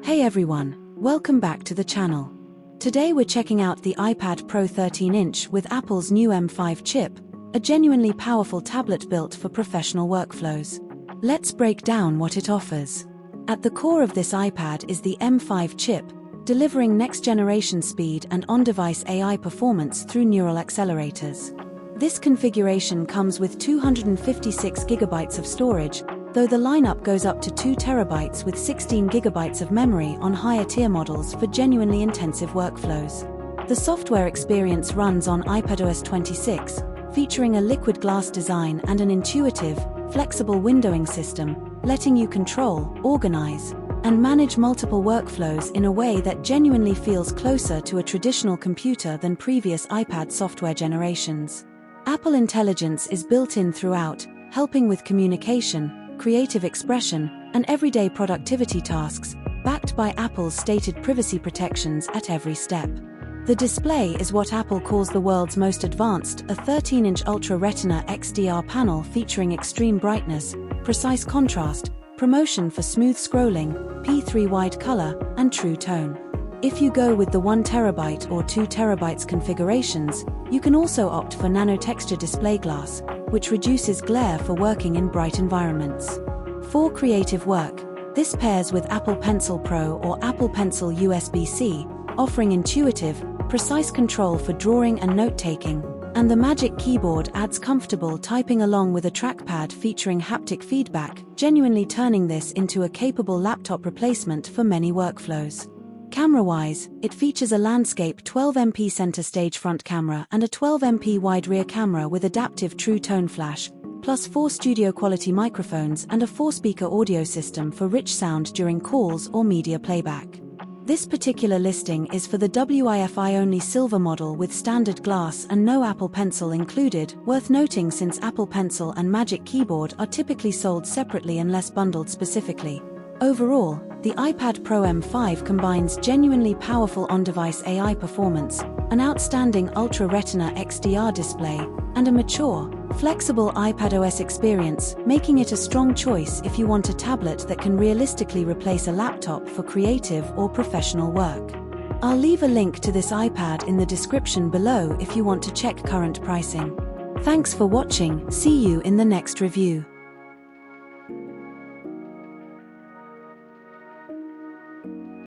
Hey everyone, welcome back to the channel. Today we're checking out the iPad Pro 13-inch with Apple's new M5 chip, a genuinely powerful tablet built for professional workflows. Let's break down what it offers. At the core of this iPad is the M5 chip, delivering next-generation speed and on-device AI performance through neural accelerators. This configuration comes with 256 GB of storage, though the lineup goes up to 2 TB with 16 GB of memory on higher-tier models for genuinely intensive workflows. The software experience runs on iPadOS 26, featuring a liquid glass design and an intuitive, flexible windowing system, letting you control, organize, and manage multiple workflows in a way that genuinely feels closer to a traditional computer than previous iPad software generations. Apple Intelligence is built in throughout, helping with communication, creative expression, and everyday productivity tasks, backed by Apple's stated privacy protections at every step. The display is what Apple calls the world's most advanced, a 13-inch Ultra Retina XDR panel featuring extreme brightness, precise contrast, promotion for smooth scrolling, P3 wide color, and true tone. If you go with the 1 TB or 2 TB configurations, you can also opt for nano-texture display glass, which reduces glare for working in bright environments. For creative work, this pairs with Apple Pencil Pro or Apple Pencil USB-C, offering intuitive, precise control for drawing and note-taking, and the Magic Keyboard adds comfortable typing along with a trackpad featuring haptic feedback, genuinely turning this into a capable laptop replacement for many workflows. Camera-wise, it features a landscape 12MP center stage front camera and a 12MP wide rear camera with adaptive true tone flash, plus 4 studio-quality microphones and a 4-speaker audio system for rich sound during calls or media playback. This particular listing is for the Wi-Fi-only silver model with standard glass and no Apple Pencil included, worth noting since Apple Pencil and Magic Keyboard are typically sold separately unless bundled specifically. Overall, the iPad Pro M5 combines genuinely powerful on-device AI performance, an outstanding Ultra Retina XDR display, and a mature, flexible iPadOS experience, making it a strong choice if you want a tablet that can realistically replace a laptop for creative or professional work. I'll leave a link to this iPad in the description below if you want to check current pricing. Thanks for watching, see you in the next review.